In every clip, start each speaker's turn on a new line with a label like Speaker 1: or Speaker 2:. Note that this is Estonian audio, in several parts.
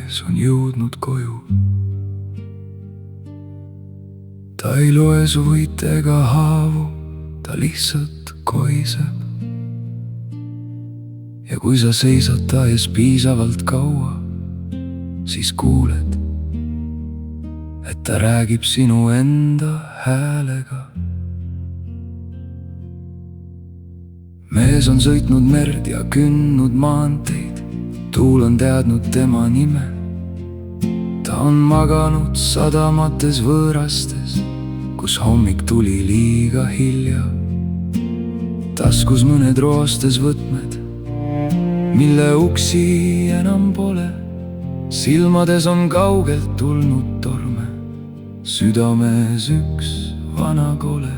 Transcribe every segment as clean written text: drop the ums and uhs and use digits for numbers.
Speaker 1: mees on jõudnud koju. Ta ei loe su võite ega haavu, ta lihtsalt koiseb. Ja kui sa seisad ta ees piisavalt kaua, siis kuuled, et ta räägib sinu enda häälega. Mees on sõitnud merd ja kündnud maanteid, tuul on teadnud tema nime. Ta on maganud sadamates võõrastes, kus hommik tuli liiga hilja. Taskus mõned roostes võtmed, mille uksi enam pole. Silmades on kaugelt tulnud torme, südames üks vana kole.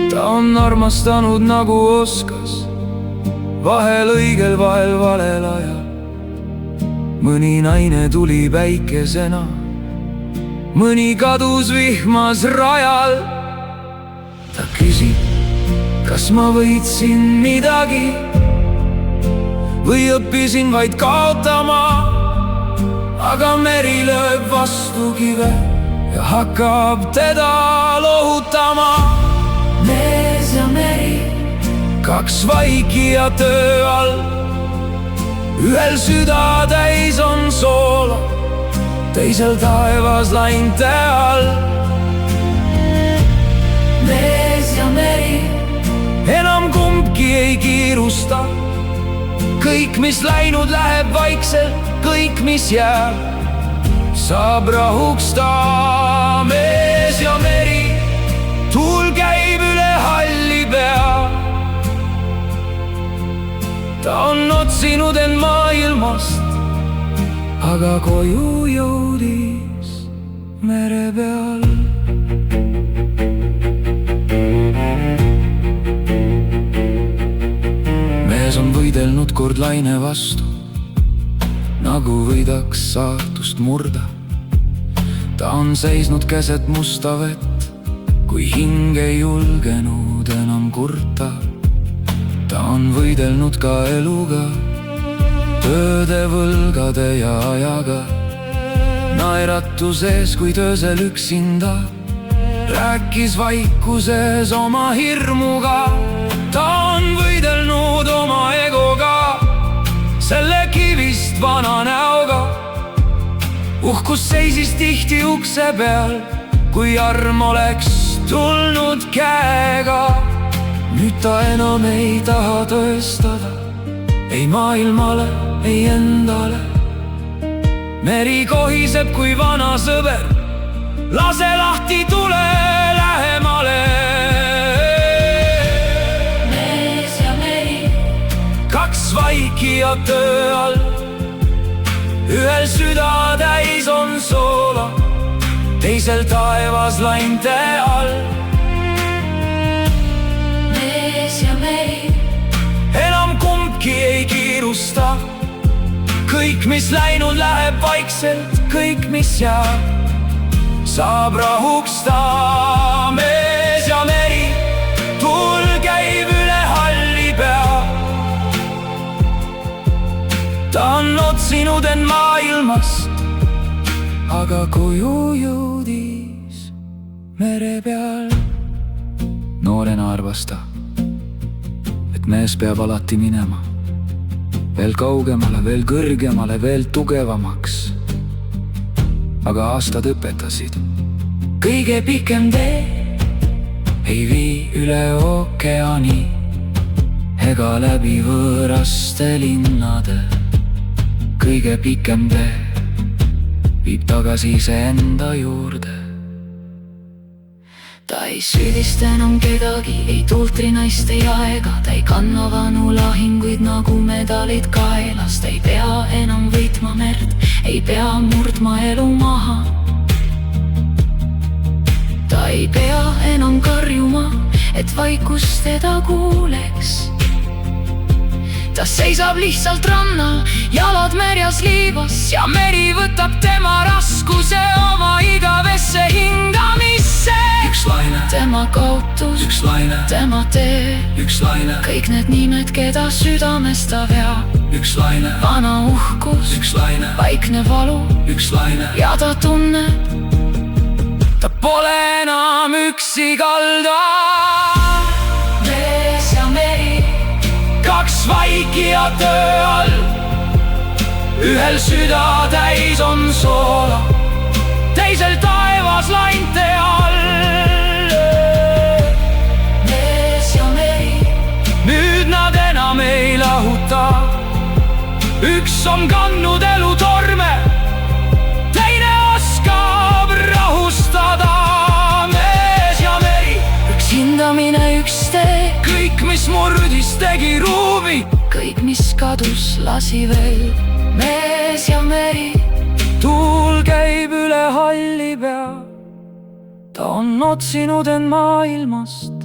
Speaker 1: Ta on armastanud nagu oskas, vahel õigel, vahel valel ajal. Mõni naine tuli päikesena, mõni kadus vihmas rajal. Ta küsib, kas ma võitsin midagi või õppisin vaid kaotama. Aga meri lööb vastu kive ja hakkab teda lohutama. Mees ja meri, kaks vaikija töö all, ühel süda täis on soola, teisel taevas lainte all. Mees ja meri, enam kumbki ei kiirusta. Kõik, mis läinud, läheb vaikselt, kõik, mis jääb, saab rahuks ta. Mees ja meri, tuul käib üle halli pea. Ta on otsinud end maailmast, aga koju jõudis mere peal. Mees on võidelnud kord laine vastu, nagu võidaks saatust murda. Ta on seisnud keset musta vett, kui hing ei julgenud enam kurta. Ta on võidelnud ka eluga, tööde, võlgade ja ajaga. Naeratu sees, kuid öösel üksinda rääkis vaikuses oma hirmuga. Ta on võidelnud oma egoga, selle kivist vana näoga. Uhkus seisis tihti ukse peal, kui arm oleks tulnud käega. Nüüd ta enam ei taha tõestada, ei maailmale, ei endale. Meri kohiseb kui vana sõber, lase lahti, tule lähemale. Mees ja meri, kaks vaikija töö all, ühel süda täis on soola, teisel taevas lainte all. Ja meri, enam kumbki ei kiirusta. Kõik, mis läinud, läheb vaikselt, kõik, mis jääb, saab rahuks ta. Mees ja meri, tuul käib üle halli pea. Ta on otsinud end maailmast, aga koju jõudis mere peal. Noorena arvas ta, et mees peab alati minema veel kaugemale, veel kõrgemale, veel tugevamaks. Aga aastad õpetasid, kõige pikem tee ei vii üle ookeani ega läbi võõraste linnade. Kõige pikem tee viib tagasi iseenda juurde. Ta ei süüdista enam kedagi, ei tuultrinaist, ei aega. Ta ei kanna vanu lahinguid nagu medalid kaelas. Ta ei pea enam võitma merd, ei pea murdma elu maha. Ta ei pea enam karjuma, et vaikus teda kuuleks. Ta seisab lihtsalt rannal, jalad märjas liivas, ja meri võtab tema raskuse oma igavesse hingamisse. Üks laine tema kaotus,
Speaker 2: üks laine,
Speaker 1: tema tee,
Speaker 2: üks laine,
Speaker 1: kõik need nimed, keda südames ta veab.
Speaker 2: üks laine,
Speaker 1: vana uhkus,
Speaker 2: üks laine,
Speaker 1: vaikne valu,
Speaker 2: üks laine,
Speaker 1: ja ta tunneb, ta pole enam üksi kaldal. Mees ja meri,
Speaker 2: kaks vaikija töö all, ühel süda täis on soola, teisel taevas lainte all.
Speaker 1: mees ja meri,
Speaker 2: nüüd nad enam ei lahuta, üks on kandnud elutorme, teine oskab rahustada. mees ja meri,
Speaker 1: üks hindamine, üks tee,
Speaker 2: kõik, mis murdis, tegi ruumi,
Speaker 1: kõik, mis kadus, lasi veel. mees ja meri,
Speaker 2: tuul käib üle halli pea, ta on otsinud end maailmast,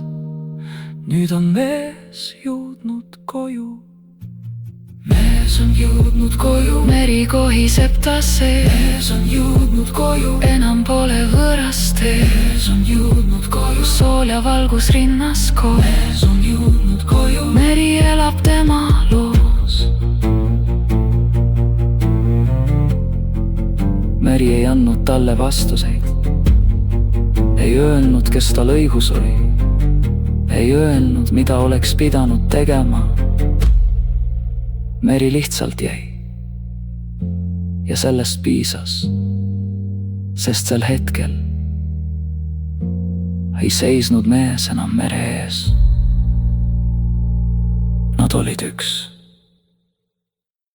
Speaker 2: nüüd on mees jõudnud koju.
Speaker 1: mees on jõudnud koju, meri kohiseb ta sees.
Speaker 2: mees on jõudnud koju,
Speaker 1: enam pole võõrast teed,
Speaker 2: mees on jõudnud koju,
Speaker 1: sool ja valgus rinnas koos.
Speaker 2: mees on jõudnud koju,
Speaker 1: meri elab tema loos.
Speaker 2: meri ei andnud talle vastuseid, ei öelnud, kes tal õigus oli, ei öelnud, mida oleks pidanud tegema. meri lihtsalt jäi ja sellest piisas, sest sel hetkel ei seisnud mees enam mere ees. Nad olid üks.